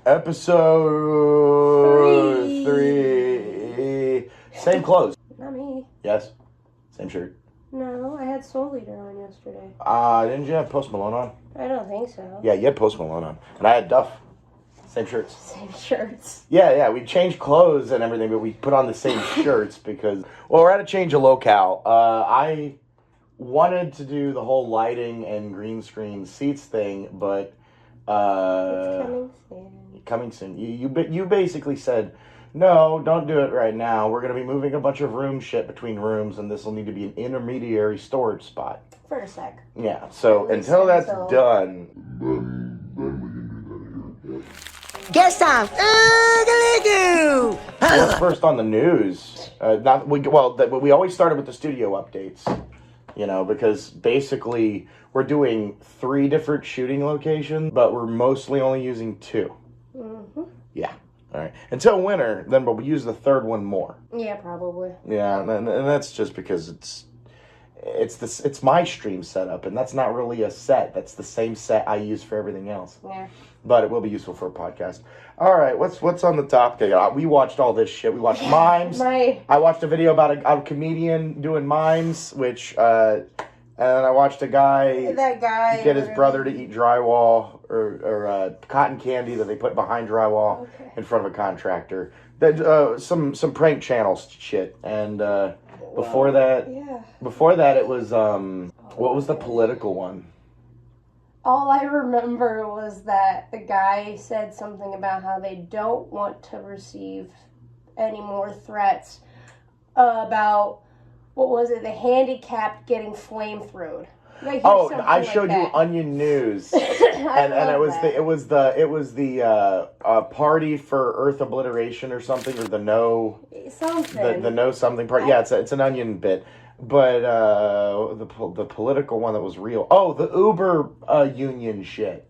Episode 3. Same clothes. Not me. Yes. Same shirt. No, I had Soul Eater on yesterday. Didn't you have Post Malone on? I don't think so. Yeah, you had Post Malone on. And I had Duff. Same shirts. Same shirts. Yeah, we changed clothes and everything, but we put on the same shirts because, well, we're at a change of locale. I wanted to do the whole lighting and green screen seats thing, but It's coming soon. Coming soon. You basically said, no, don't do it right now. We're going to be moving a bunch of room shit between rooms, and this will need to be an intermediary storage spot. For a sec. Yeah, so until that's done, Guess I'm what's first on the news? We always started with the studio updates, because basically we're doing 3 different shooting locations, but we're mostly only using 2. Mm-hmm. Yeah. All right. Until winter, then we'll use the 3rd one more. Yeah, probably. Yeah, and that's just because it's my stream setup, and that's not really a set. That's the same set I use for everything else. Yeah. But it will be useful for a podcast. All right, what's on the topic? We watched all this shit. We watched mimes. I watched a video about a comedian doing mimes, which and I watched a guy get his brother to eat drywall or cotton candy that they put behind drywall in front of a contractor. Some prank channel shit. And before that it was what was the political one? All I remember was that the guy said something about how they don't want to receive any more threats about, what was it, the handicapped getting flamethrowed. I showed you Onion News, and it was the party for Earth obliteration or something, or the no something party. Yeah, it's an Onion bit. But the political one that was real. Oh, the Uber union shit.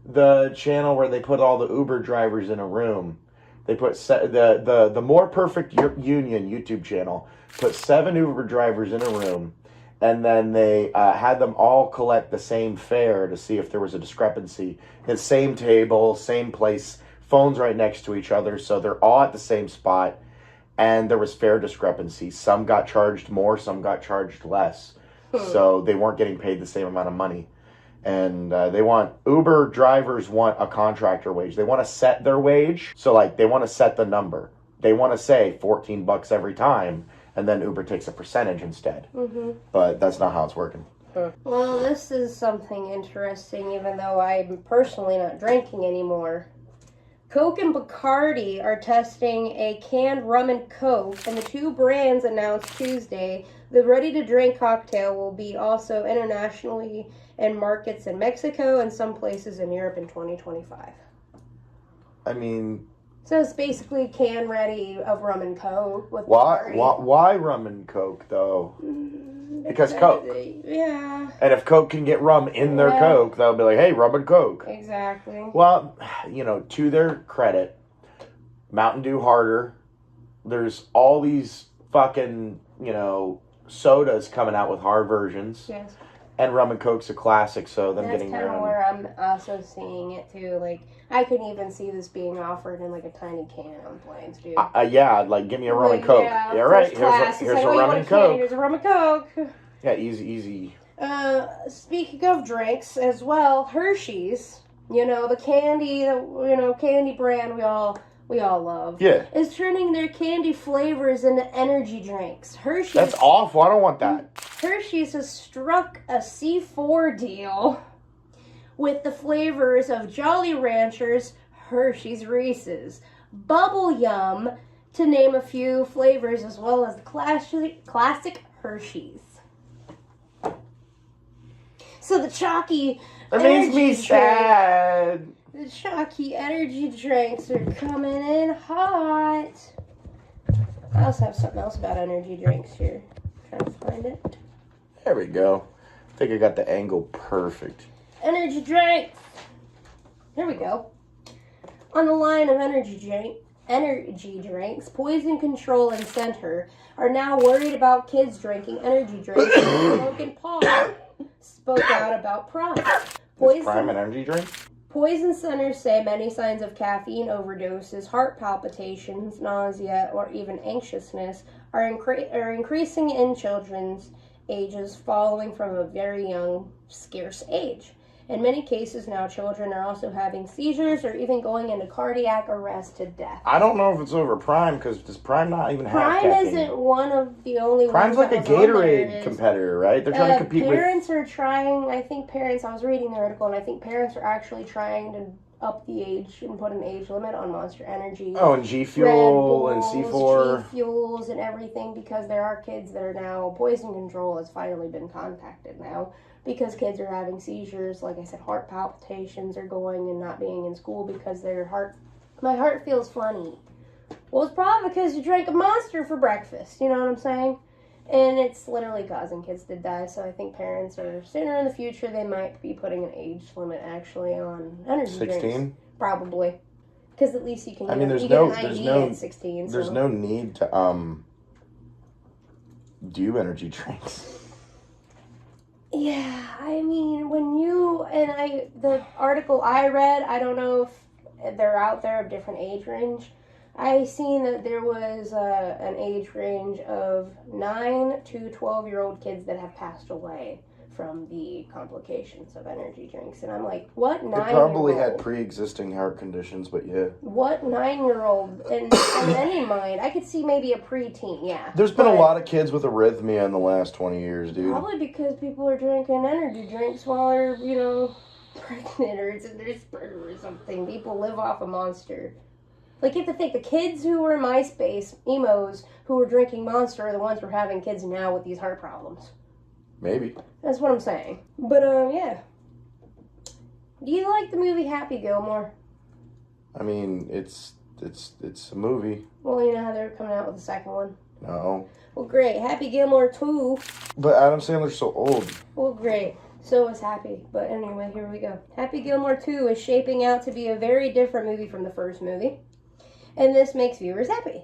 The channel where they put all the Uber drivers in a room. They put the More Perfect Union YouTube channel. Put 7 Uber drivers in a room, and then they had them all collect the same fare to see if there was a discrepancy. The same table, same place, phones right next to each other, so they're all at the same spot. And there was fare discrepancy. Some got charged more, some got charged less. So they weren't getting paid the same amount of money. And Uber drivers want a contractor wage. They want to set their wage. So they want to set the number. They want to say $14 every time, and then Uber takes a percentage instead. Mm-hmm. But that's not how it's working. Well, this is something interesting, even though I'm personally not drinking anymore. Coke and Bocardi are testing a canned rum and Coke, and the 2 brands announced Tuesday the ready-to-drink cocktail will be also internationally in markets in Mexico and some places in Europe in 2025. I mean... So it's basically can ready of rum and Coke with Why rum and Coke, though? Because Coke. Yeah. And if Coke can get rum in their Coke, they'll be like, hey, rum and Coke. Exactly. Well, to their credit, Mountain Dew Harder, there's all these fucking, sodas coming out with hard versions. Yes. And rum and Coke's a classic, so them getting their own. That's kind of where I'm also seeing it, too. I could even see this being offered in, a tiny can on planes, dude. Give me a rum and Coke. Yeah, right. Here's a rum and Coke. Here's a rum and Coke. Yeah, easy. Speaking of drinks as well, Hershey's, the candy, candy brand we all love. Yeah. Is turning their candy flavors into energy drinks. Hershey's. That's awful. I don't want that. Hershey's has struck a C4 deal with the flavors of Jolly Ranchers, Hershey's Reese's, Bubble Yum, to name a few flavors, as well as the classic Hershey's. So the chalky makes me sad. The chalky energy drinks are coming in hot. I also have something else about energy drinks here. I'm trying to find it. There we go. I think I got the angle perfect. Energy drinks. Here we go. On the line of energy drinks, Poison Control and Center are now worried about kids drinking energy drinks. Logan Paul spoke out about Prime. Is Prime an energy drink? Poison centers say many signs of caffeine overdoses, heart palpitations, nausea, or even anxiousness are increasing in children's ages following from a very young, scarce age. In many cases now, children are also having seizures or even going into cardiac arrest to death. I don't know if it's over Prime, because does Prime not even have Prime caffeine? isn't one of the only Prime's ones like a Gatorade competitor, right? They're trying to compete with... Parents are trying, I was reading the article, and I think parents are actually trying to up the age and put an age limit on Monster Energy. Oh, and G Fuel and C4. G Fuels and everything, because there are kids that are now, poison control has finally been contacted now. Because kids are having seizures, like I said, heart palpitations are going and not being in school because my heart feels funny. Well, it's probably because you drank a Monster for breakfast, you know what I'm saying? And it's literally causing kids to die, so I think parents are, sooner in the future, they might be putting an age limit actually on energy 16? drinks. Probably. Because at least you can, there's no at 16. There's no need to, do energy drinks. Yeah, I mean, the article I read, I don't know if they're out there of different age range. I seen that there was an age range of 9 to 12-year-old kids that have passed away from the complications of energy drinks. And I'm like, what 9-year-old? They probably had pre-existing heart conditions, but yeah. What 9-year-old? And in any mind, I could see maybe a preteen, yeah. There's been a lot of kids with arrhythmia in the last 20 years, dude. Probably because people are drinking energy drinks while they're, pregnant or it's in their sperm or something. People live off a Monster. Like, you have to think, the kids who were in MySpace, emos, who were drinking Monster are the ones who are having kids now with these heart problems. Maybe. That's what I'm saying. But, yeah. Do you like the movie Happy Gilmore? I mean, it's a movie. Well, you know how they're coming out with the second one? No. Well, great. Happy Gilmore 2. But Adam Sandler's so old. Well, great. So is Happy. But anyway, here we go. Happy Gilmore 2 is shaping out to be a very different movie from the first movie. And this makes viewers happy.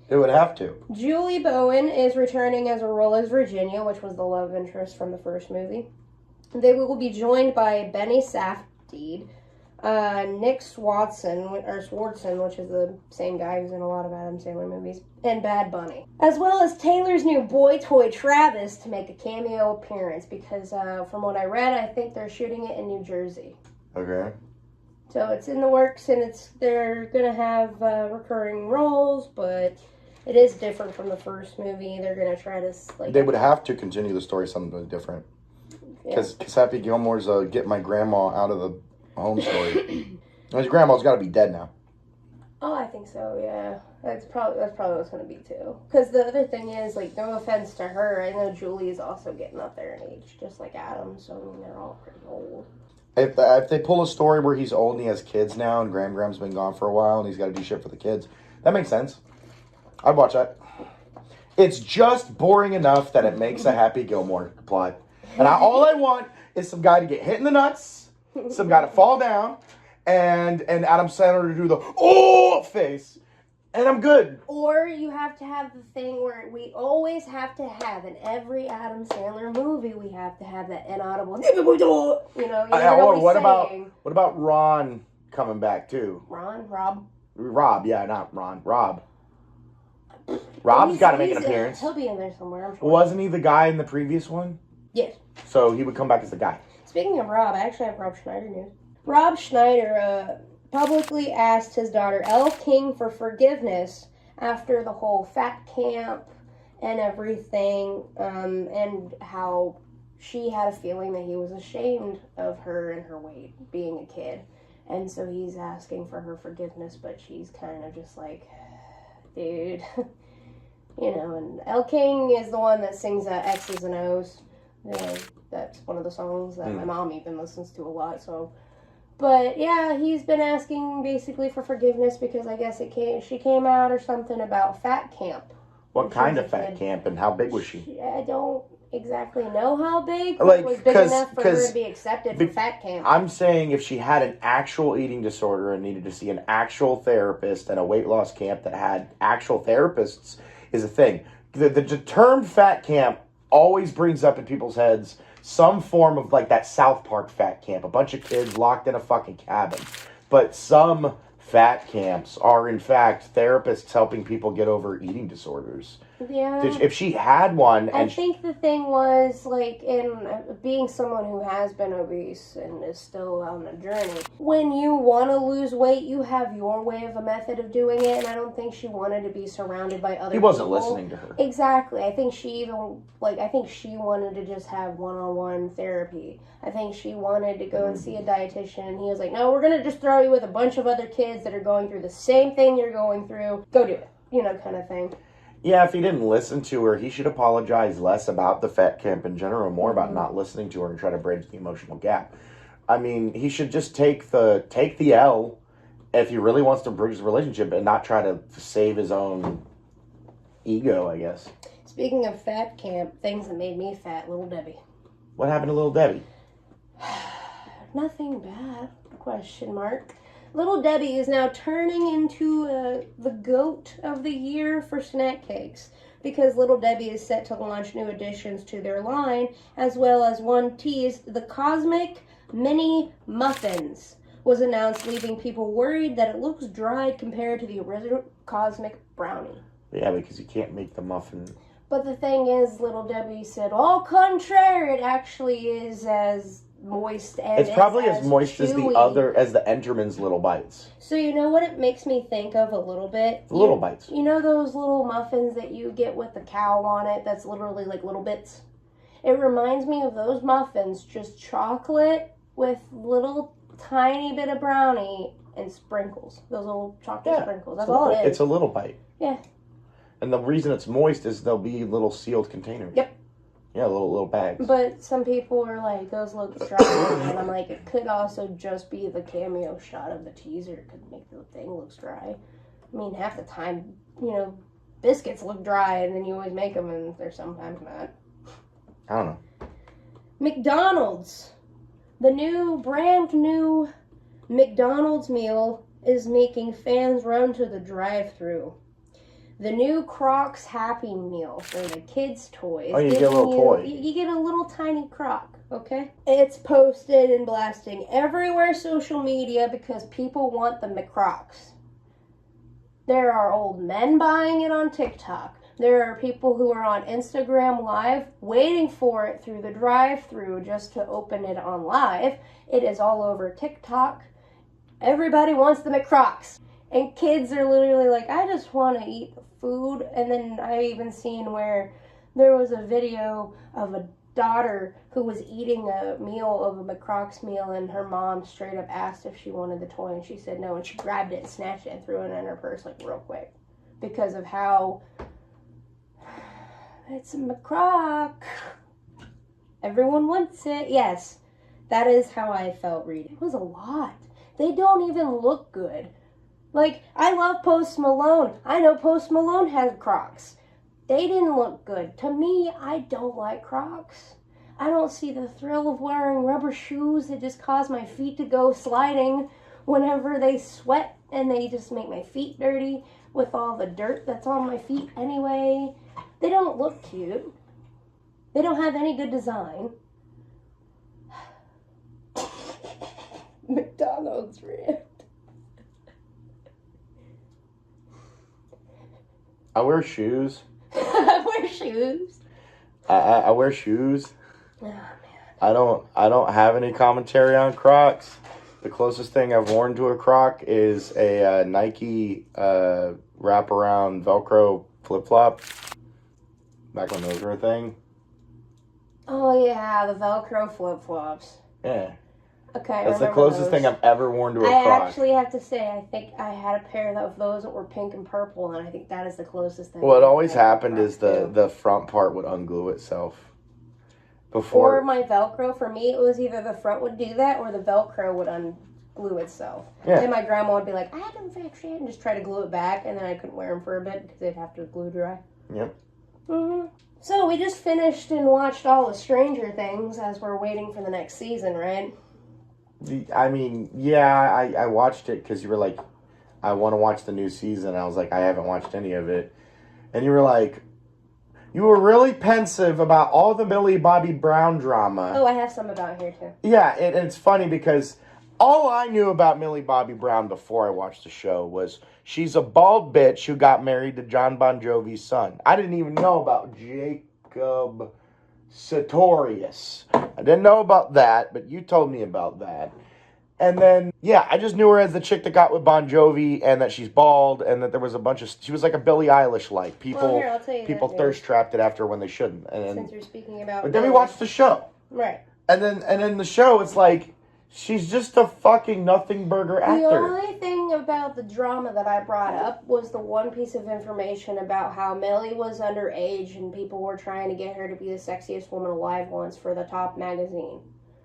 It would have to. Julie Bowen is returning as a role as Virginia, which was the love interest from the first movie. They will be joined by Benny Safdie, Nick Swartzen, which is the same guy who's in a lot of Adam Sandler movies, and Bad Bunny. As well as Taylor's new boy toy, Travis, to make a cameo appearance, because from what I read, I think they're shooting it in New Jersey. Okay. So it's in the works, and they're going to have recurring roles, but it is different from the first movie. They're going to try to... They would have to continue the story something different. Because Happy Gilmore's Get My Grandma Out of the Home story. His grandma's got to be dead now. Oh, I think so, yeah. That's probably what it's going to be, too. Because the other thing is, no offense to her, I know Julie is also getting up there in age, just like Adam, so, I mean, they're all pretty old. If they pull a story where he's old and he has kids now and Gram's been gone for a while and he's got to do shit for the kids, that makes sense. I'd watch that. It's just boring enough that it makes a Happy Gilmore plot. And all I want is some guy to get hit in the nuts, some guy to fall down, and Adam Sandler to do the oh face, and I'm good. Or you have to have the thing where we always have to have in every Adam Sandler movie, we have to have that inaudible, what about Ron coming back too? Rob, yeah, not Ron. Rob. Rob's got to make an appearance. He'll be in there somewhere, I'm sure. Wasn't he the guy in the previous one? Yes. So he would come back as the guy. Speaking of Rob, I actually have Rob Schneider news. Rob Schneider publicly asked his daughter Elle King for forgiveness after the whole fat camp and everything, and how she had a feeling that he was ashamed of her and her weight being a kid. And so he's asking for her forgiveness, but she's kind of just like, dude. And Elle King is the one that sings Exes and O's. That's one of the songs that my mom even listens to a lot, so... But, yeah, he's been asking basically for forgiveness because I guess she came out or something about fat camp. What kind of fat camp and how big was she? I don't exactly know how big, but it was big enough for her to be accepted for fat camp. I'm saying if she had an actual eating disorder and needed to see an actual therapist and a weight loss camp that had actual therapists is a thing. The term fat camp always brings up in people's heads some form of like that South Park fat camp, a bunch of kids locked in a fucking cabin. But some fat camps are in fact therapists helping people get over eating disorders. Yeah. If she had one, I think the thing was, like, in being someone who has been obese and is still on the journey, when you want to lose weight, you have your way of a method of doing it, and I don't think she wanted to be surrounded by other people. He wasn't listening to her. Exactly. I think she wanted to just have one-on-one therapy. I think she wanted to go and see a dietitian, and he was like, no, we're going to just throw you with a bunch of other kids that are going through the same thing you're going through. Go do it. Kind of thing. Yeah, if he didn't listen to her, he should apologize less about the fat camp in general, more about not listening to her and try to bridge the emotional gap. I mean, he should just take the L if he really wants to bridge the relationship and not try to save his own ego, I guess. Speaking of fat camp, things that made me fat, Little Debbie. What happened to Little Debbie? Nothing bad, ? Little Debbie is now turning into the goat of the year for snack cakes because Little Debbie is set to launch new additions to their line, as well as one teased, the Cosmic Mini Muffins was announced, leaving people worried that it looks dried compared to the original Cosmic Brownie. Yeah, because you can't make the muffin. But the thing is, Little Debbie said, au contraire, it actually is as moist and it's probably as moist chewy as the Enterman's Little Bites. So you know what it makes me think of a little bit? Little Bites. You know those little muffins that you get with the cow on it that's literally like little bits? It reminds me of those muffins, just chocolate with little tiny bit of brownie and sprinkles. Those little chocolate sprinkles. That's all it is. It's a Little Bite. Yeah. And the reason it's moist is they'll be little sealed containers. Yep. Yeah, little bags. But some people are like, those look dry. And I'm like, it could also just be the cameo shot of the teaser. It could make the thing look dry. I mean, half the time, biscuits look dry, and then you always make them, and they're sometimes not. I don't know. McDonald's. The brand new McDonald's meal is making fans run to the drive-thru. The new Croc's Happy Meal for the kids' toys. Oh, you get a little toy. You get a little tiny Croc, okay? It's posted and blasting everywhere social media because people want the McCrocs. There are old men buying it on TikTok. There are people who are on Instagram Live waiting for it through the drive-thru just to open it on live. It is all over TikTok. Everybody wants the McCrocs. And kids are literally like, I just want to eat the food. And then I even seen where there was a video of a daughter who was eating a meal of a McCrocs meal, and her mom straight up asked if she wanted the toy, and she said no, and she grabbed it and snatched it and threw it in her purse like real quick because of how it's a McCroc. Everyone wants it. Yes, that is how I felt reading. It was a lot. They don't even look good. Like, I love Post Malone. I know Post Malone has Crocs. They didn't look good. To me, I don't like Crocs. I don't see the thrill of wearing rubber shoes that just cause my feet to go sliding whenever they sweat, and they just make my feet dirty with all the dirt that's on my feet anyway. They don't look cute. They don't have any good design. McDonald's rant. I wear shoes. I wear shoes. I wear shoes. Oh, man. I don't have any commentary on Crocs. The closest thing I've worn to a Croc is a Nike wraparound Velcro flip-flop. Back when those were a thing. Oh, yeah, the Velcro flip-flops. Yeah. Okay, that's the closest thing I've ever worn to a Croc. I actually have to say, I think I had a pair of those that were pink and purple, and I think that is the closest thing. What always happened is the front part would unglue itself. Or my Velcro, for me, it was either the front would do that or the Velcro would unglue itself. Yeah. And my grandma would be like, I can fix it, and just try to glue it back, and then I couldn't wear them for a bit because they'd have to glue dry. Yep. Mm-hmm. So we just finished and watched all the Stranger Things as we're waiting for the next season, right? I mean, yeah, I watched it because you were like, I want to watch the new season. I was like, I haven't watched any of it. And you were like, You were really pensive about all the Millie Bobbie Brown drama. Oh, I have some about here, too. Yeah, and it's funny because all I knew about Millie Bobbie Brown before I watched the show was she's a bald bitch who got married to John Bon Jovi's son. I didn't even know about Jacob Sartorius. I didn't know about that, but you told me about that. And then, yeah, I just knew her as the chick that got with Bon Jovi and that she's bald and that there was a bunch of... She was like a Billie Eilish-like. People people thirst-trapped it after when they shouldn't. And since you're speaking about... But then we watched the show. Right. And then the show, it's like, she's just a fucking nothing burger actor. The only thing about the drama that I brought up was the one piece of information about how Millie was underage and people were trying to get her to be the sexiest woman alive once for the top magazine.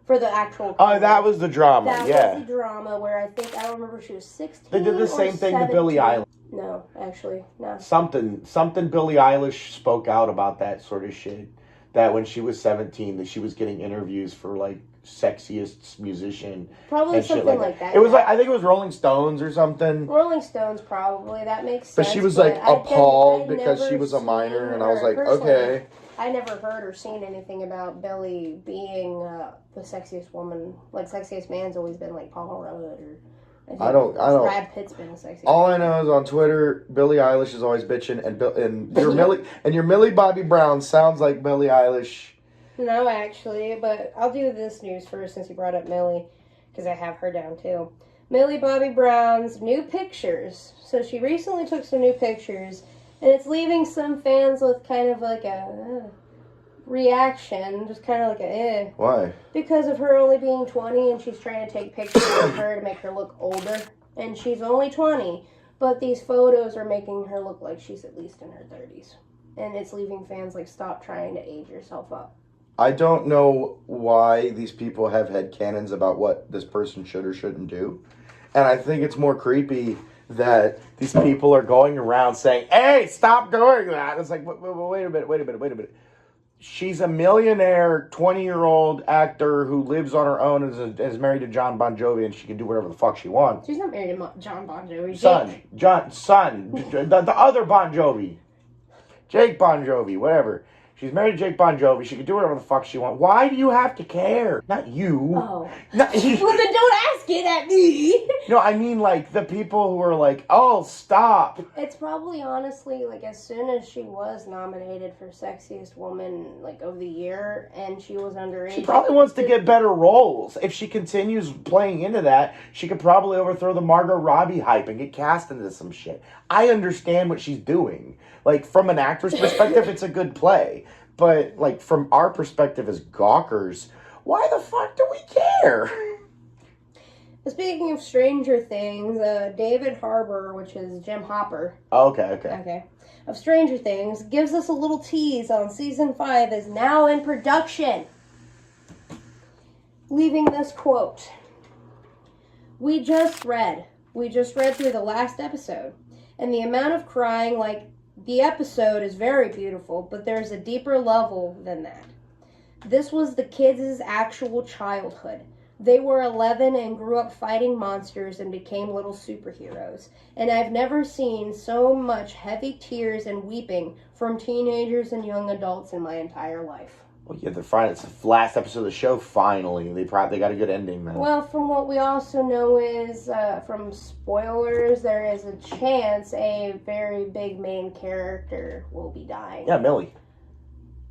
For the actual... Oh, that was the drama, That was the drama where I don't remember if she was 16 They did the same thing to Billie Eilish. No, actually, no. Something Billie Eilish spoke out about that sort of shit. That when she was 17, that she was getting interviews for, like, Sexiest musician. Probably and something shit like that. It was like, I think it was Rolling Stones or something. Rolling Stones, probably. That makes sense. But she was, like, appalled because she was a minor, and I was like, okay. I never heard or seen anything about Billie being the sexiest woman. Like, sexiest man's always been, like, Paul Rudd or... I don't. Brad Pitt's been the sexiest. All I know is on Twitter, Billie Eilish is always bitching, and your Millie Bobbie Brown sounds like Billie Eilish. No, actually, but I'll do this news first since you brought up Millie, because I have her down too. Millie Bobbie Brown's new pictures. So she recently took some new pictures, and it's leaving some fans with kind of like a reaction, just kind of like a eh. Why? Because of her only being 20, and she's trying to take pictures of her to make her look older, and she's only 20, but these photos are making her look like she's at least in her 30s. And it's leaving fans like, stop trying to age yourself up. I don't know why these people have headcanons about what this person should or shouldn't do. And I think it's more creepy that these people are going around saying, hey, stop doing that. It's like, wait a minute. She's a millionaire, 20-year-old actor who lives on her own and is married to John Bon Jovi, and she can do whatever the fuck she wants. She's not married to John Bon Jovi. Son, the other Bon Jovi. Jake Bon Jovi, whatever. She's married to Jake Bon Jovi. She can do whatever the fuck she wants. Why do you have to care? Not you. Oh. Well, then don't ask it at me. No, I mean, like, the people who are like, oh, stop. It's probably, honestly, like, as soon as she was nominated for Sexiest Woman, like, of the Year, and she was underage. She probably wants to get better roles. If she continues playing into that, she could probably overthrow the Margot Robbie hype and get cast into some shit. I understand what she's doing. Like, from an actor's perspective, it's a good play. But, like, from our perspective as gawkers, why the fuck do we care? Speaking of Stranger Things, David Harbour, which is Jim Hopper. Okay. Of Stranger Things, gives us a little tease on Season 5 is now in production. Leaving this quote. We just read through the last episode, and the amount of crying, like, the episode is very beautiful, but there's a deeper level than that. This was the kids' actual childhood. They were 11 and grew up fighting monsters and became little superheroes. And I've never seen so much heavy tears and weeping from teenagers and young adults in my entire life. Well, yeah, it's the last episode of the show, finally. They got a good ending, man. Well, from what we also know is, from spoilers, there is a chance a very big main character will be dying. Yeah, Millie.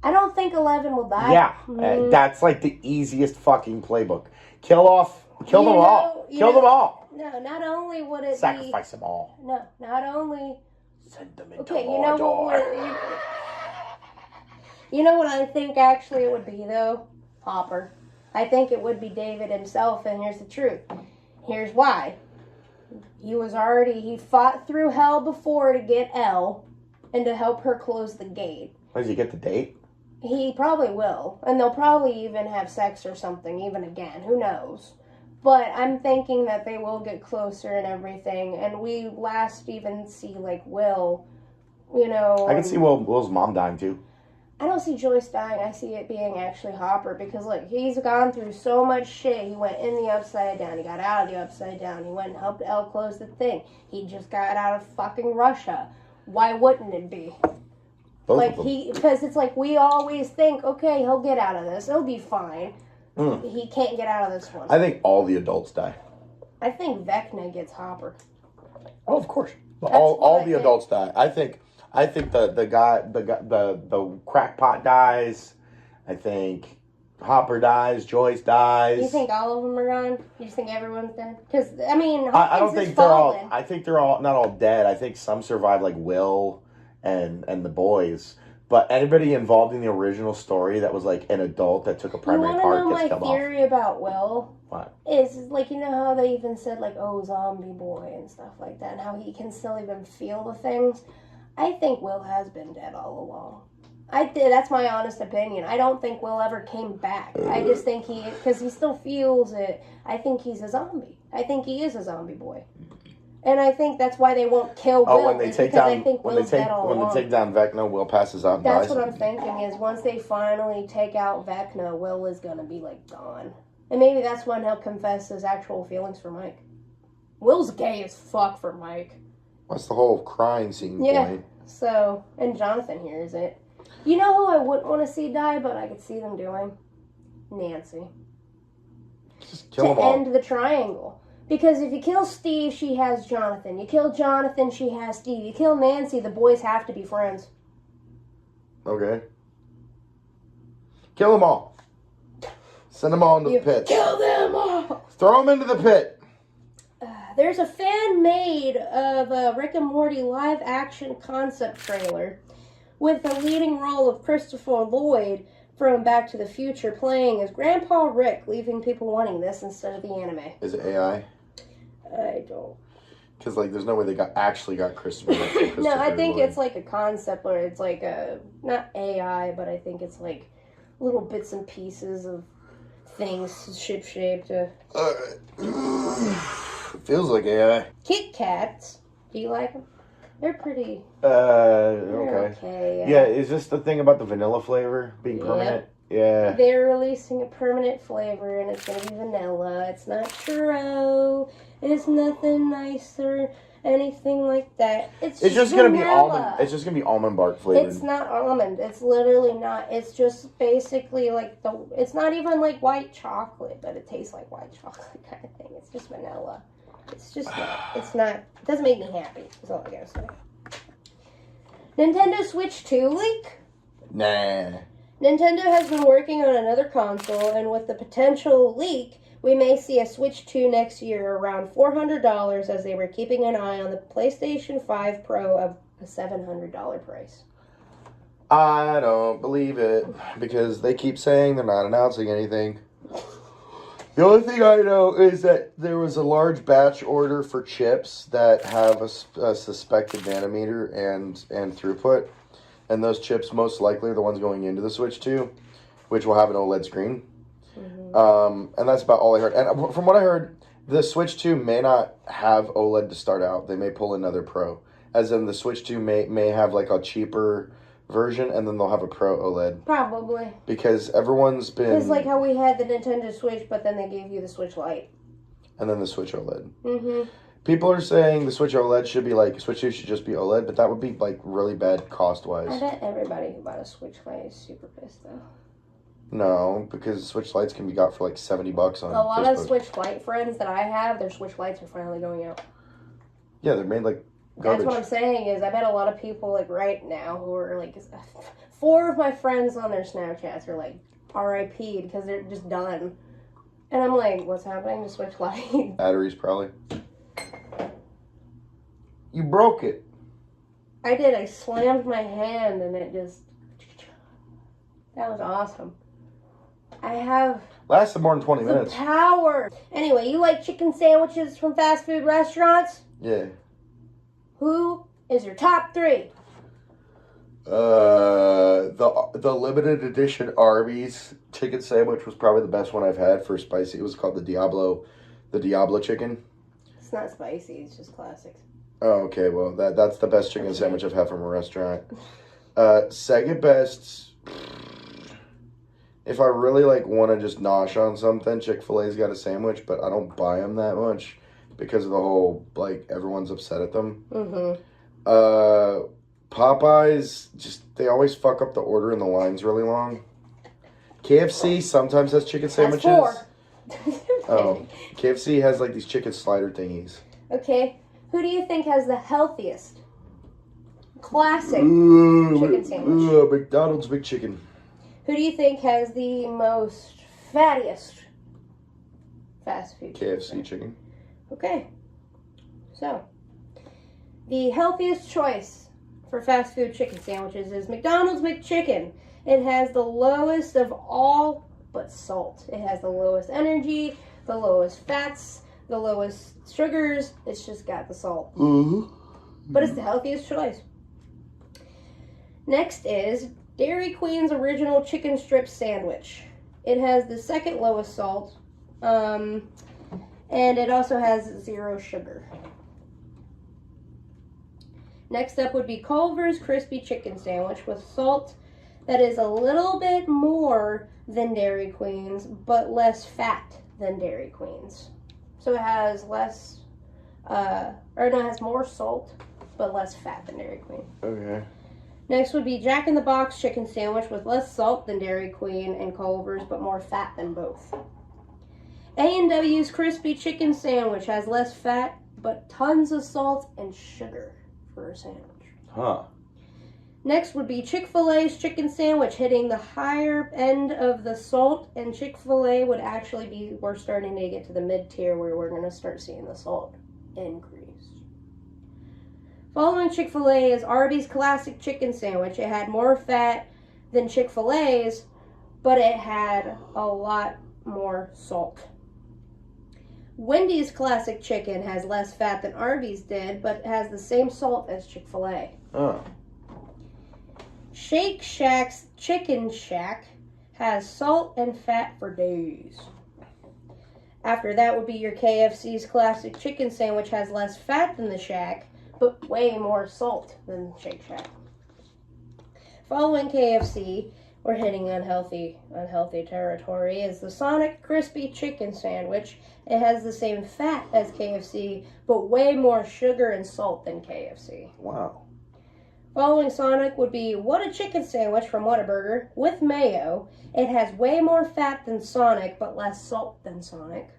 I don't think 11 will die. Yeah, that's like the easiest fucking playbook. Kill them all. Kill them all. No, not only would it sacrifice them all. No, not only... Send them into Mordor. You know what I think actually it would be, though? Hopper. I think it would be David himself, and here's the truth. Here's why. He fought through hell before to get Elle, and to help her close the gate. Does he get the date? He probably will, and they'll probably even have sex or something, even again, who knows. But I'm thinking that they will get closer and everything, and we last even see, like, Will, you know... I can see Will's mom dying, too. I don't see Joyce dying. I see it being actually Hopper because, look, he's gone through so much shit. He went in the Upside Down. He got out of the Upside Down. He went and helped Elle close the thing. He just got out of fucking Russia. Why wouldn't it be? Both like of them. because it's like we always think, okay, he'll get out of this. It'll be fine. He can't get out of this one. I think all the adults die. I think Vecna gets Hopper. Oh, of course. All the adults die. I think the crackpot dies. I think Hopper dies. Joyce dies. You think all of them are gone? You just think everyone's dead? Because I mean, I don't think they're all. I think they're all not all dead. I think some survive, like Will and the boys. But anybody involved in the original story that was like an adult that took a primary part gets killed off. My theory about Will? What? Is like, you know how they even said like, oh, zombie boy and stuff like that, and how he can still even feel the things. I think Will has been dead all along. That's my honest opinion. I don't think Will ever came back. I just think because he still feels it. I think he's a zombie. I think he is a zombie boy. And I think that's why they won't kill Will. When they take down Vecna, Will passes out and dies. That's what I'm thinking is once they finally take out Vecna, Will is gonna be like gone. And maybe that's when he'll confess his actual feelings for Mike. Will's gay as fuck for Mike. That's the whole crying scene point. So, and Jonathan hears it. You know who I wouldn't want to see die, but I could see them doing? Nancy. Just kill them all. To end the triangle. Because if you kill Steve, she has Jonathan. You kill Jonathan, she has Steve. You kill Nancy, the boys have to be friends. Okay. Kill them all. Send them all into the pit. Kill them all! Throw them into the pit. There's a fan-made of a Rick and Morty live-action concept trailer with the leading role of Christopher Lloyd from Back to the Future playing as Grandpa Rick, leaving people wanting this instead of the anime. Is it AI? I don't. Because, like, there's no way they actually got Christopher No, I think Lloyd. it's like a concept where it's like not AI, but I think it's like little bits and pieces of things ship-shaped. It feels like AI. Kit Kats. Do you like them? They're pretty. Okay. Yeah, is this the thing about the vanilla flavor being permanent? Yeah. They're releasing a permanent flavor, and it's going to be vanilla. It's not churro. It's nothing nice or anything like that. It's just going to be almond. It's just going to be almond bark flavored. It's not almond. It's literally not. It's just basically like it's not even like white chocolate, but it tastes like white chocolate kind of thing. It's just vanilla. It's just not. It's not. It doesn't make me happy. That's all I gotta say. Nintendo Switch 2 leak? Nah. Nintendo has been working on another console, and with the potential leak, we may see a Switch 2 next year around $400 as they were keeping an eye on the PlayStation 5 Pro of a $700 price. I don't believe it, because they keep saying they're not announcing anything. The only thing I know is that there was a large batch order for chips that have a suspected nanometer and throughput. And those chips most likely are the ones going into the Switch 2, which will have an OLED screen. Mm-hmm. And that's about all I heard. And from what I heard, the Switch 2 may not have OLED to start out. They may pull another Pro. As in the Switch 2 may have like a cheaper version, and then they'll have a Pro OLED. Probably. Because everyone's been... It's like how we had the Nintendo Switch, but then they gave you the Switch Lite. And then the Switch OLED. Mm-hmm. People are saying the Switch OLED should be like... Switch 2 should just be OLED, but that would be like really bad cost-wise. I bet everybody who bought a Switch Lite is super pissed, though. No, because Switch Lites can be got for like $70 on A lot Facebook. of Switch Lite friends that I have, their Switch Lites are finally going out. Yeah, they're made like garbage. That's what I'm saying is I bet a lot of people like right now who are like 4 of my friends on their Snapchats are like RIP because they're just done. And I'm like, what's happening to Switch Lite? Batteries probably. You broke it. I did. I slammed my hand and it just... That was awesome. I have... Lasted more than 20 minutes. Power. Anyway, you like chicken sandwiches from fast food restaurants? Yeah. Who is your top 3? The limited edition Arby's chicken sandwich was probably the best one I've had for spicy. It was called the Diablo chicken. It's not spicy. It's just classics. Oh, okay. Well, that's the best chicken sandwich I've had from a restaurant. Second best, if I really like want to just nosh on something, Chick-fil-A's got a sandwich, but I don't buy them that much because of the whole like everyone's upset at them. Mm-hmm. Popeyes, they always fuck up the order and the line's really long. KFC sometimes has chicken sandwiches. Oh, KFC has like these chicken slider thingies. Okay, who do you think has the healthiest classic chicken sandwich? McDonald's Big Chicken. Who do you think has the most fattiest fast food KFC chicken. Okay, so the healthiest choice for fast food chicken sandwiches is McDonald's McChicken. It has the lowest of all but salt. It has the lowest energy, the lowest fats, the lowest sugars. It's just got the salt. Mm-hmm. But it's the healthiest choice. Next is Dairy Queen's Original Chicken Strip Sandwich. It has the second lowest salt, and it also has 0 sugar. Next up would be Culver's Crispy Chicken Sandwich with salt that is a little bit more than Dairy Queen's, but less fat than Dairy Queen's. So it has it has more salt, but less fat than Dairy Queen. Okay. Next would be Jack in the Box Chicken Sandwich with less salt than Dairy Queen and Culver's, but more fat than both. A&W's Crispy Chicken Sandwich has less fat, but tons of salt and sugar for a sandwich. Huh. Next would be Chick-fil-A's Chicken Sandwich, hitting the higher end of the salt, and Chick-fil-A would actually be, we're starting to get to the mid-tier where we're going to start seeing the salt increase. Following Chick-fil-A is Arby's Classic Chicken Sandwich. It had more fat than Chick-fil-A's, but it had a lot more salt. Wendy's Classic Chicken has less fat than Arby's did, but has the same salt as Chick-fil-A. Oh. Shake Shack's Chicken Shack has salt and fat for days. After that would be your KFC's Classic Chicken Sandwich, has less fat than the Shack, but way more salt than Shake Shack. Following KFC, we're hitting unhealthy territory, is the Sonic Crispy Chicken Sandwich. It has the same fat as KFC, but way more sugar and salt than KFC. Wow. Following Sonic would be What a Chicken Sandwich from Whataburger with mayo. It has way more fat than Sonic, but less salt than Sonic.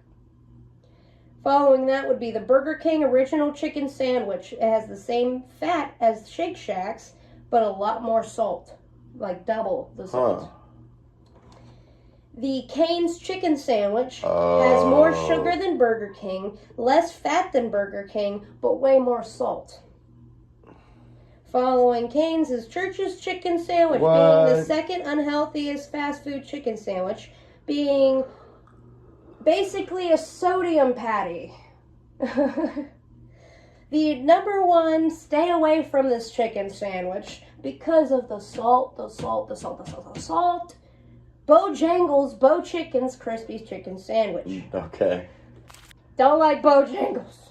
Following that would be the Burger King Original Chicken Sandwich. It has the same fat as Shake Shack's, but a lot more salt, like double the salt. Huh. The Cane's Chicken Sandwich has more sugar than Burger King, less fat than Burger King, but way more salt. Following Cane's is Church's Chicken Sandwich, being the second unhealthiest fast food chicken sandwich, being basically a sodium patty. The number one, stay away from this chicken sandwich because of the salt. Bojangles Bo Chicken's Crispy Chicken Sandwich. Okay. Don't like Bojangles.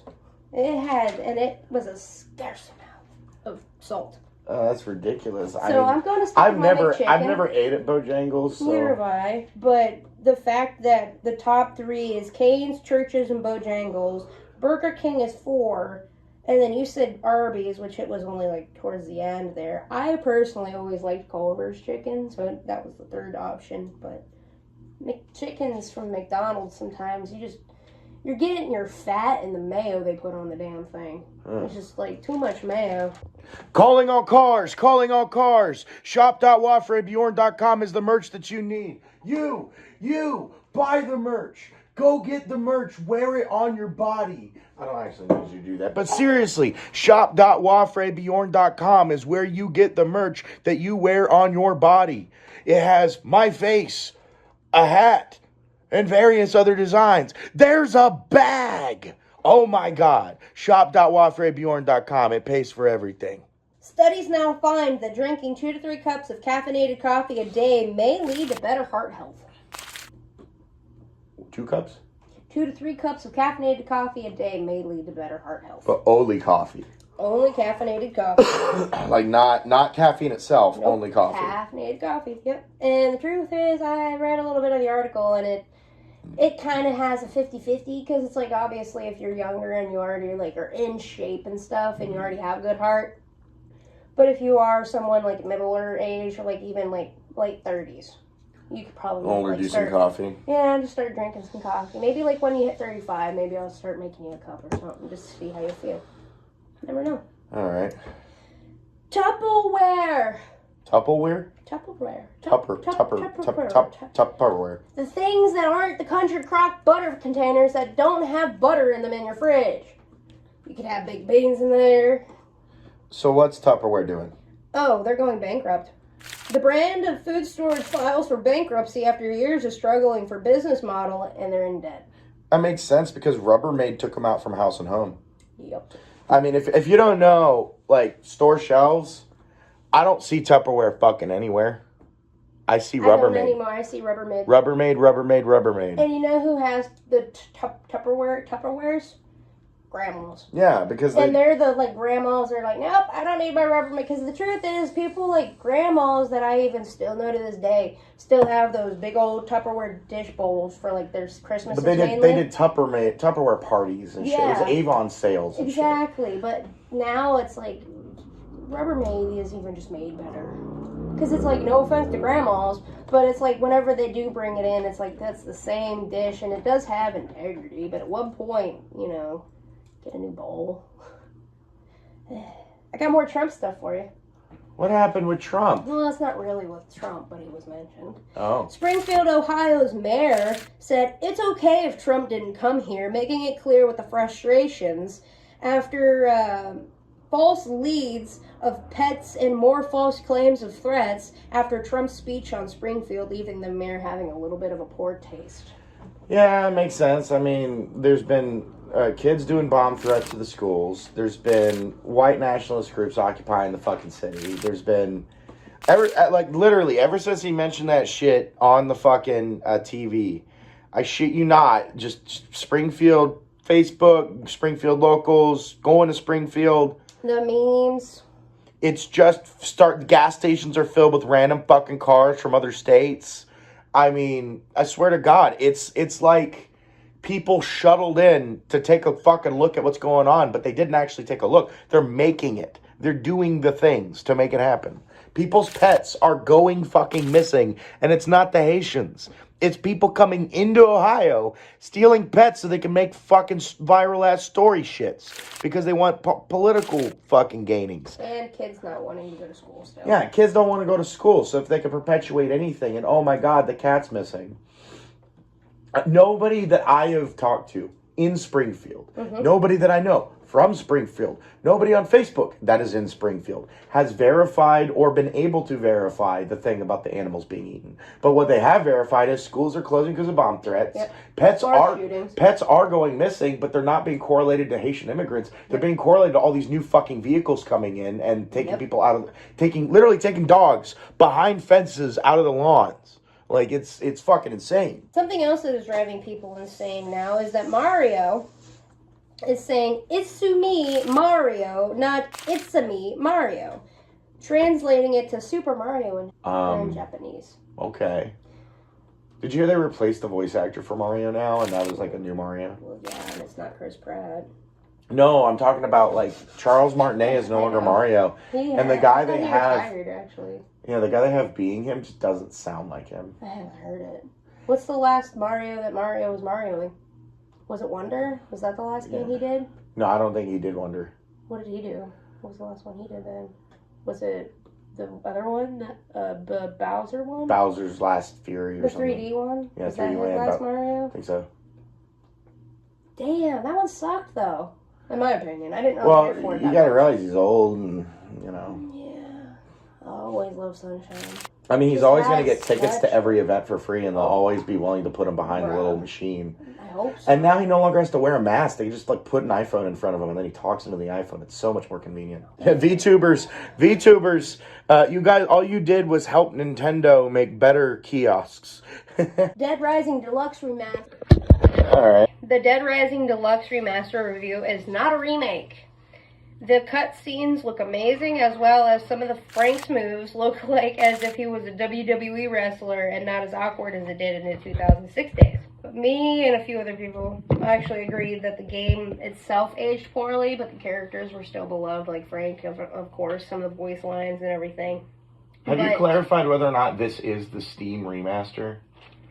It was a scarce amount of salt. Oh, that's ridiculous. So I'm going to stick with my McChicken. I've never ate at Bojangles. So. Neither have I. But the fact that the top 3 is Cane's, Church's, and Bojangles. Burger King is 4. And then you said Arby's, which it was only like towards the end there. I personally always liked Culver's chicken, so that was the 3rd option. But McChickens from McDonald's, sometimes you're getting your fat and the mayo they put on the damn thing. It's just like too much mayo. Calling all cars. Shop.WaefreBeorn.com is the merch that you need. You, buy the merch. Go get the merch. Wear it on your body. I don't actually need you to do that. But seriously, shop.WaefreBeorn.com is where you get the merch that you wear on your body. It has my face, a hat, and various other designs. There's a bag. Oh my God. Shop.WaefreBeorn.com. It pays for everything. Studies now find that drinking 2 to 3 cups of caffeinated coffee a day may lead to better heart health. 2 cups? 2 to 3 cups of caffeinated coffee a day may lead to better heart health. But only coffee. Only caffeinated coffee. Like not caffeine itself, Nope. only coffee. Caffeinated coffee, yep. And the truth is, I read a little bit of the article, and it kind of has a 50-50, because it's like, obviously, if you're younger and you already like are in shape and stuff, and you already have a good heart, But if you are someone like middle age or like even like late 30s, you could probably do some coffee. Yeah, just start drinking some coffee. Maybe like when you hit 35, maybe I'll start making you a cup or something just to see how you feel. Never know. All right. Tupperware. Tupperware? Tupperware. Tupperware. The things that aren't the country crock butter containers that don't have butter in them in your fridge. You could have baked beans in there. So what's Tupperware doing? Oh, they're going bankrupt. The brand of food storage files for bankruptcy after years of struggling for business model, and they're in debt. That makes sense because Rubbermaid took them out from House and Home. Yep. I mean, if you don't know, like, store shelves, I don't see Tupperware fucking anywhere. I see Rubbermaid. I don't anymore. I see Rubbermaid. Rubbermaid. And you know who has the Tupperwares? Grandmas. Yeah, because they're the like grandmas are like, nope, I don't need my Rubbermaid. Because the truth is, people like grandmas that I even still know to this day still have those big old Tupperware dish bowls for like their Christmas. But they did Tupperware parties and shit. It was Avon sales. And exactly, shit. But now it's like Rubbermaid is even just made better. Because it's like, no offense to grandmas, but it's like whenever they do bring it in, it's like that's the same dish and it does have integrity. But at one point, you know. Get a new bowl. I got more Trump stuff for you. What happened with Trump? Well, it's not really with Trump, but he was mentioned. Oh. Springfield, Ohio's mayor said it's okay if Trump didn't come here, making it clear with the frustrations after false leads of pets and more false claims of threats after Trump's speech on Springfield, leaving the mayor having a little bit of a poor taste. Yeah, it makes sense. I mean, there's been kids doing bomb threats to the schools. There's been white nationalist groups occupying the fucking city. There's been, literally, ever since he mentioned that shit on the fucking TV, I shit you not, just Springfield Facebook, Springfield locals, going to Springfield. The memes. It's just, gas stations are filled with random fucking cars from other states. I mean, I swear to God, it's like people shuttled in to take a fucking look at what's going on, but they didn't actually take a look. They're making it. They're doing the things to make it happen. People's pets are going fucking missing, and it's not the Haitians. It's people coming into Ohio, stealing pets so they can make fucking viral-ass story shits because they want political fucking gainings. And kids not wanting to go to school still. Yeah, kids don't want to go to school, so if they can perpetuate anything, and oh my God, the cat's missing. Nobody that I have talked to in Springfield, nobody that I know from Springfield, nobody on Facebook that is in Springfield has verified or been able to verify the thing about the animals being eaten. But what they have verified is schools are closing because of bomb threats. Yep. Pets are going missing, but they're not being correlated to Haitian immigrants. They're being correlated to all these new fucking vehicles coming in and taking people out of, literally taking dogs behind fences out of the lawns. Like, it's fucking insane. Something else that is driving people insane now is that Mario is saying, "Itsu me Mario," not "It's-a me Mario." Translating it to Super Mario in Japanese. Okay. Did you hear they replaced the voice actor for Mario now, and that was like a new Mario? Well, yeah, and it's not Chris Pratt. No, I'm talking about, like, Charles Martinet is no longer Mario. And the guy they have... retired, actually. Yeah, the guy they have being him just doesn't sound like him. I haven't heard it. What's the last Mario that Mario was Marioing? Was it Wonder? Was that the last game he did? No, I don't think he did Wonder. What did he do? What was the last one he did then? Was it the other one? The Bowser one? Bowser's Last Fury or something. The 3D one? Yeah, was 3D that his Land. last Mario? I think so. Damn, that one sucked though. In my opinion. I didn't know. Well, you gotta realize he's old and, you know. Yeah. I always love Sunshine. I mean, he's always going to get tickets to every event for free, and they'll always be willing to put him behind a little machine. I hope so. And now he no longer has to wear a mask. They just, like, put an iPhone in front of him, and then he talks into the iPhone. It's so much more convenient. VTubers, you guys, all you did was help Nintendo make better kiosks. Dead Rising Deluxe Remaster. All right. The Dead Rising Deluxe Remaster review is not a remake. The cutscenes look amazing, as well as some of the Frank's moves look like as if he was a WWE wrestler and not as awkward as it did in the 2006 days. Me and a few other people actually agreed that the game itself aged poorly, but the characters were still beloved, like Frank, of course, some of the voice lines and everything. Have you clarified whether or not this is the Steam remaster?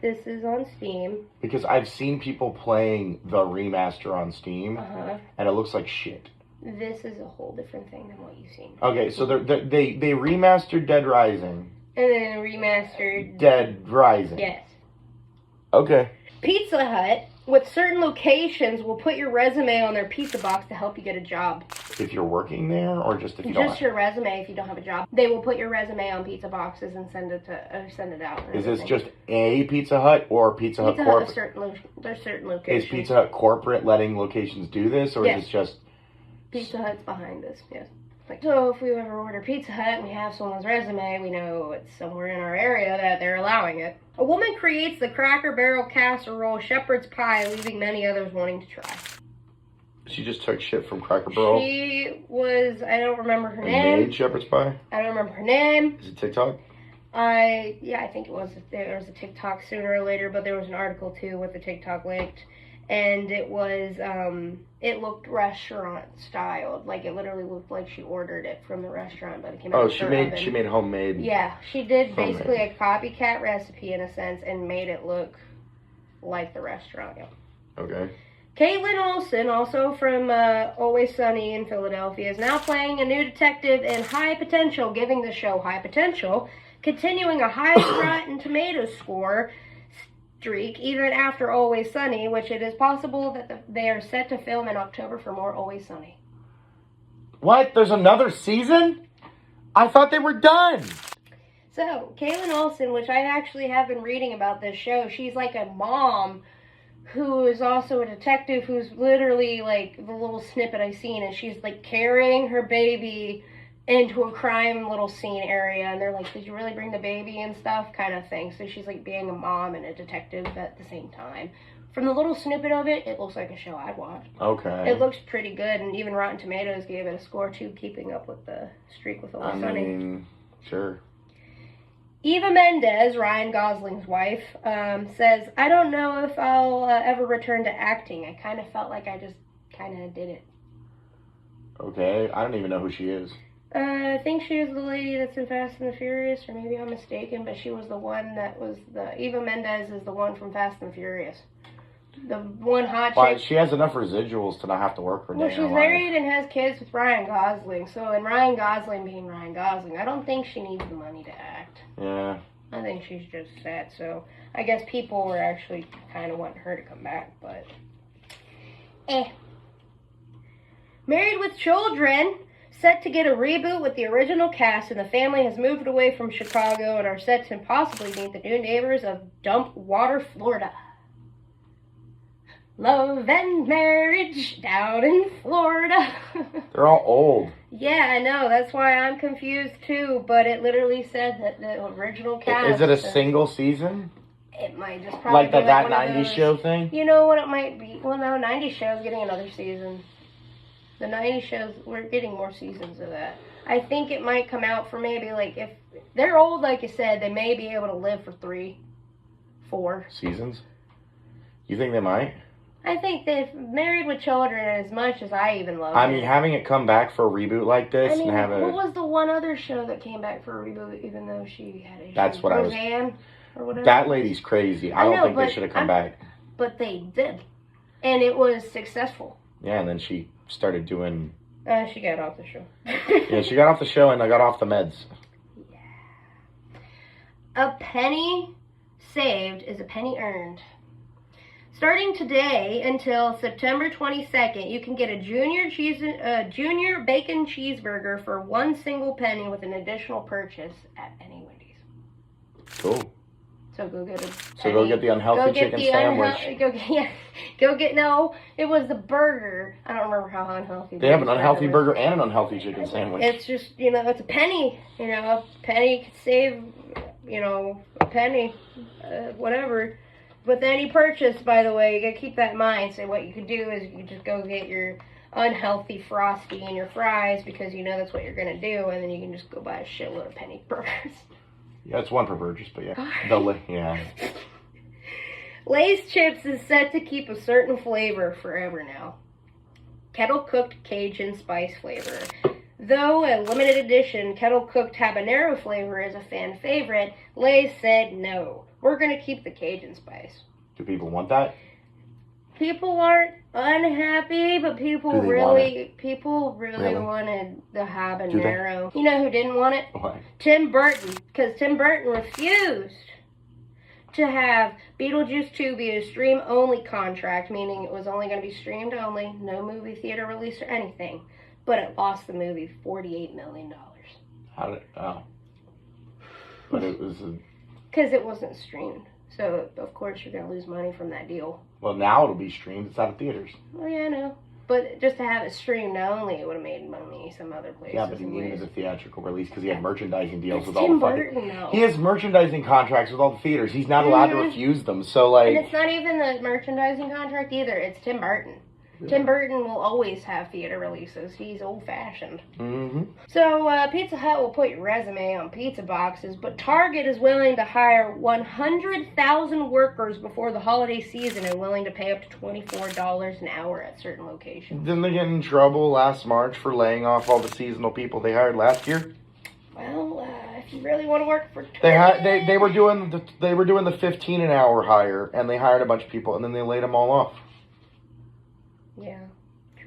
This is on Steam. Because I've seen people playing the remaster on Steam, and it looks like shit. This is a whole different thing than what you've seen. Okay, so they remastered Dead Rising. And then remastered... Dead Rising. Yes. Okay. Pizza Hut, with certain locations, will put your resume on their pizza box to help you get a job. If you're working there, or just if you don't? Just your resume if you don't have a job. They will put your resume on pizza boxes and send it out. Is this just a Pizza Hut or Pizza Hut corporate? There's certain locations. Is Pizza Hut corporate letting locations do this, or is it just... Pizza Hut's behind this, yes. So if we ever order Pizza Hut and we have someone's resume, we know it's somewhere in our area that they're allowing it. A woman creates the Cracker Barrel casserole Shepherd's pie, leaving many others wanting to try. She just took shit from Cracker Barrel? She was, I don't remember her name. Made Shepherd's pie? I don't remember her name. Is it TikTok? I think it was. There was a TikTok sooner or later, but there was an article too with the TikTok linked. And it was, it looked restaurant styled. Like, it literally looked like she ordered it from the restaurant, but it came out of her oven. She made homemade. Yeah, she did basically a copycat recipe in a sense and made it look like the restaurant. Yeah. Okay. Caitlin Olsen, also from Always Sunny in Philadelphia, is now playing a new detective in High Potential, giving the show High Potential, continuing a high Rotten Tomatoes score streak even after Always Sunny, which it is possible that they are set to film in October for more Always Sunny. What? There's another season? I thought they were done. So, Caitlin Olsen, which I actually have been reading about this show, she's like a mom who is also a detective who's literally, like, the little snippet I've seen is she's, like, carrying her baby into a crime little scene area, and they're like, did you really bring the baby and stuff, kind of thing. So she's like being a mom and a detective at the same time. From the little snippet of it, it looks like a show I'd watch. Okay. It looks pretty good, and even Rotten Tomatoes gave it a score too, keeping up with the streak with Always Sunny. I mean, sure. Eva Mendes, Ryan Gosling's wife, says, I don't know if I'll ever return to acting. I kind of felt like I just kind of did it. Okay, I don't even know who she is. I think she is the lady that's in Fast and the Furious, or maybe I'm mistaken, but she was the one that was Eva Mendes is the one from Fast and Furious. The one hot chick. She has enough residuals to not have to work for a day. Well, she's married and has kids with Ryan Gosling, so, and Ryan Gosling being Ryan Gosling, I don't think she needs the money to act. Yeah. I think she's just sad, so I guess people were actually kind of wanting her to come back, but... Married with Children, set to get a reboot with the original cast, and the family has moved away from Chicago and are set to possibly meet the new neighbors of Dumpwater, Florida. Love and marriage down in Florida. They're all old. Yeah, I know. That's why I'm confused too, but it literally said that the original cast... Is it a single season? It might just probably like that 90s show thing? You know what it might be? Well, no, 90s show's getting another season. The 90s shows, we're getting more seasons of that. I think it might come out for maybe, like, if they're old, like you said, they may be able to live for 3, 4 seasons. You think they might? I think they've Married with Children as much as I even love it. I mean, having it come back for a reboot like this and have what was the one other show that came back for a reboot, even though she had issues? That's what Roseanne, or whatever? That lady's crazy. I don't think they should have come back. But they did. And it was successful. Yeah, and then she started doing... she got off the show. Yeah, she got off the show and I got off the meds. Yeah. A penny saved is a penny earned. Starting today until September 22nd, you can get a junior bacon cheeseburger for 1 single penny with an additional purchase at any Wendy's. Cool. So go get go get the unhealthy chicken sandwich. No, it was the burger. I don't remember how unhealthy. They have an unhealthy burger and an unhealthy chicken sandwich. It's just, it's a penny. A penny could save, a penny, whatever. With any purchase, by the way, you gotta keep that in mind. So what you could do is you could just go get your unhealthy Frosty and your fries because that's what you're gonna do, and then you can just go buy a shitload of penny burgers. Yeah, it's 1 per purchase, but yeah. Yeah. Lay's chips is set to keep a certain flavor forever now. Kettle-cooked Cajun spice flavor. Though a limited edition kettle-cooked habanero flavor is a fan favorite, Lay's said no. We're going to keep the Cajun spice. Do people want that? People aren't unhappy, but people really wanted the habanero. You know who didn't want it? What? Tim Burton, because Tim Burton refused to have Beetlejuice 2 be a stream-only contract, meaning it was only going to be streamed only, no movie theater release or anything. But it lost the movie $48 million. How did But it was because it wasn't streamed. So, of course, you're going to lose money from that deal. Well, now it'll be streamed. It's out of theaters. Well, yeah, I know. But just to have it streamed only, it would have made money some other places. Yeah, but he needed a theatrical release because he had merchandising deals with Tim all the Burton, though. He has merchandising contracts with all the theaters. He's not allowed to refuse them. So, like... And it's not even the merchandising contract either. It's Tim Burton. Yeah. Tim Burton will always have theater releases. He's old-fashioned. Mm-hmm. So, Pizza Hut will put your resume on pizza boxes, but Target is willing to hire 100,000 workers before the holiday season and willing to pay up to $24 an hour at certain locations. Didn't they get in trouble last March for laying off all the seasonal people they hired last year? Well, if you really want to work for Target... They were doing the 15 an hour hire, and they hired a bunch of people, and then they laid them all off. Yeah,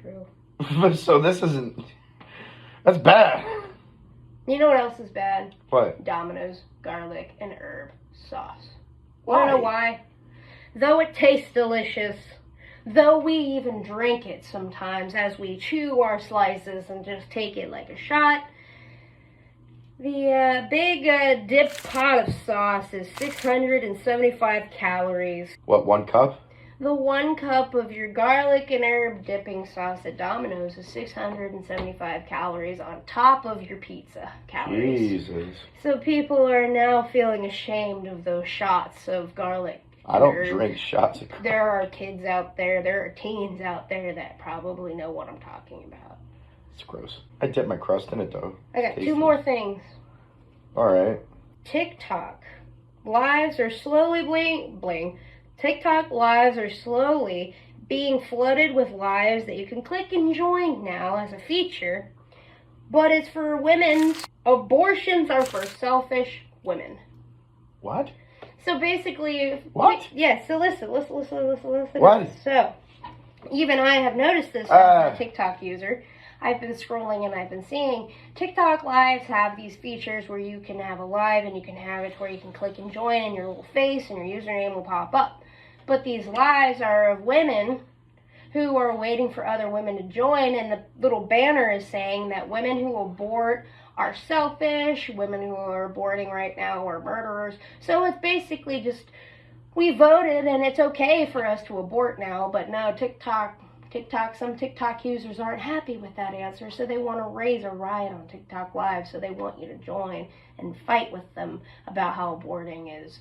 true. So this isn't... That's bad. You know what else is bad? What? Domino's garlic and herb sauce. Why? Want to know why? Though it tastes delicious, though we even drink it sometimes as we chew our slices and just take it like a shot, the big dip pot of sauce is 675 calories. What, 1 cup? The 1 cup of your garlic and herb dipping sauce at Domino's is 675 calories on top of your pizza calories. Jesus. So people are now feeling ashamed of those shots of garlic. I don't drink shots of garlic. There are kids out there, there are teens out there that probably know what I'm talking about. It's gross. I dip my crust in it, though. I got 2 more things. All right. TikTok lives are slowly TikTok lives are slowly being flooded with lives that you can click and join now as a feature, but it's for women. Abortions are for selfish women. What? So basically... What? Yeah, so listen. What? So, even I have noticed this as a TikTok user. I've been scrolling and I've been seeing TikTok lives have these features where you can have a live and you can have it where you can click and join and your little face and your username will pop up. But these lives are of women who are waiting for other women to join, and the little banner is saying that women who abort are selfish, women who are aborting right now are murderers. So it's basically just, we voted and it's okay for us to abort now, but no, some TikTok users aren't happy with that answer, so they want to raise a riot on TikTok Live, so they want you to join and fight with them about how aborting is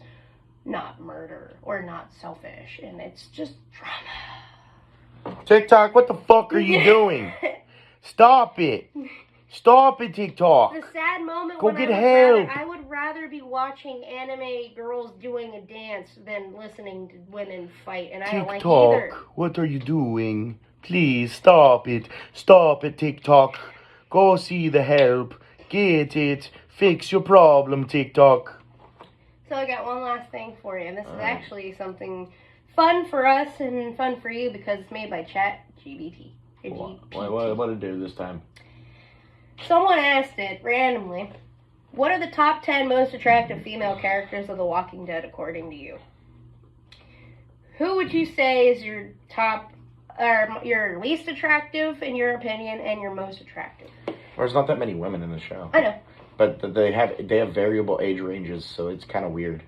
not murder or not selfish, and it's just drama. TikTok, what the fuck are you doing? Stop it. Stop it, TikTok. The sad moment Go when get help. I would rather be watching anime girls doing a dance than listening to women fight, and I don't like either. TikTok, what are you doing? Please, stop it. Stop it, TikTok. Go see the help. Get it. Fix your problem, TikTok. So I got one last thing for you, and this is actually something fun for us and fun for you because it's made by ChatGPT. What did it do this time? Someone asked it randomly, what are the top 10 most attractive female characters of The Walking Dead according to you? Who would you say is your top, or your least attractive in your opinion, and your most attractive? There's not that many women in the show. I know. But they have variable age ranges, so it's kind of weird.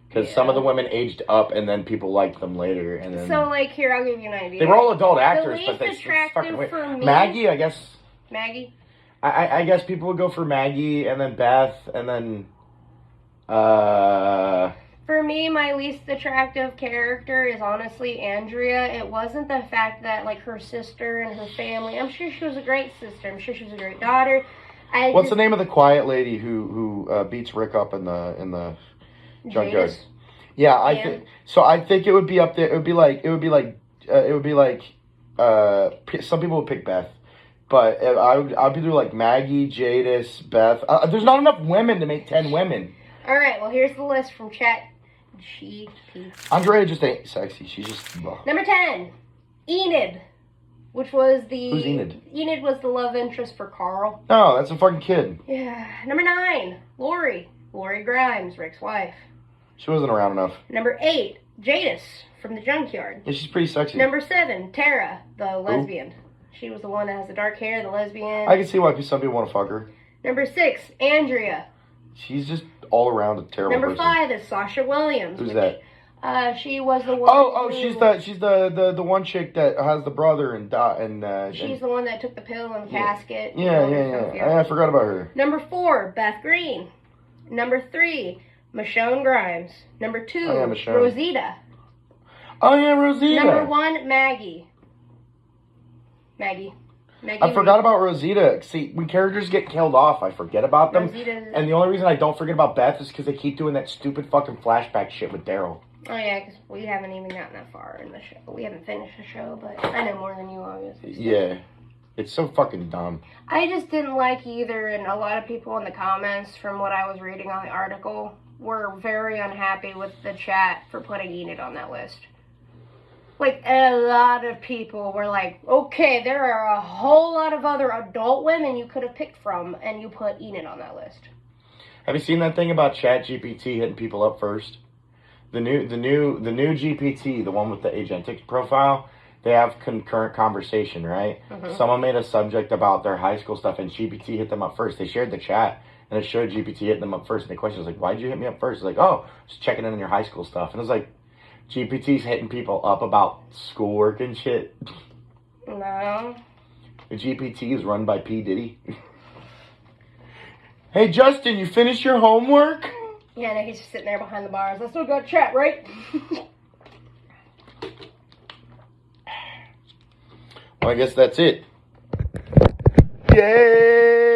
Because some of the women aged up, and then people liked them later, and then... So, like, here, I'll give you an idea. They were all adult actors, but it's fucking weird. For me, Maggie, I guess... Maggie? I guess people would go for Maggie, and then Beth, and then... For me, my least attractive character is honestly Andrea. It wasn't the fact that, like, her sister and her family... I'm sure she was a great sister. I'm sure she was a great daughter. What's the name of the quiet lady who beats Rick up in the junkyard? Yeah, I think so. I think it would be up there. It would be like some people would pick Beth, but I'd be doing like Maggie, Jadis, Beth. There's not enough women to make 10 women. All right, well here's the list from ChatGPT. Andrea just ain't sexy. She's just Number 10, Enid, which was the Who's Enid? Enid was the love interest for Carl. No, that's a fucking kid. Yeah. Number 9, Lori Grimes, Rick's wife. She wasn't around enough. Number 8, Jadis from the Junkyard. Yeah, she's pretty sexy. Number 7, Tara, the lesbian. She was the one that has the dark hair, the lesbian. I can see why some people want to fuck her. Number 6, Andrea. She's just all around a terrible Number person. 5 is Sasha Williams. Who's that? She was the one. She's the one chick that has the brother and she's the one that took the pill in the casket. Yeah. I forgot about her. Number 4, Beth Green. Number 3, Michonne Grimes. Number 2, Rosita. Oh yeah, Rosita. Number 1, Maggie. I forgot about Rosita. See, when characters get killed off, I forget about them. And the only reason I don't forget about Beth is because they keep doing that stupid fucking flashback shit with Daryl. Oh yeah, because we haven't even gotten that far in the show. We haven't finished the show, but I know more than you, obviously. Yeah. It's so fucking dumb. I just didn't like either, and a lot of people in the comments from what I was reading on the article were very unhappy with the chat for putting Enid on that list. Like, a lot of people were like, okay, there are a whole lot of other adult women you could have picked from, and you put Enid on that list. Have you seen that thing about ChatGPT hitting people up first? The new GPT, the one with the agentic profile, they have concurrent conversation, right? Mm-hmm. Someone made a subject about their high school stuff, and GPT hit them up first. They shared the chat, and it showed GPT hitting them up first. And the question was like, why'd you hit me up first? It's like, oh, just checking in on your high school stuff. And it was like, GPT's hitting people up about schoolwork and shit. No. The GPT is run by P. Diddy. Hey, Justin, you finished your homework? Yeah, no, he's just sitting there behind the bars. I still got chat, right? Well, I guess that's it. Yay!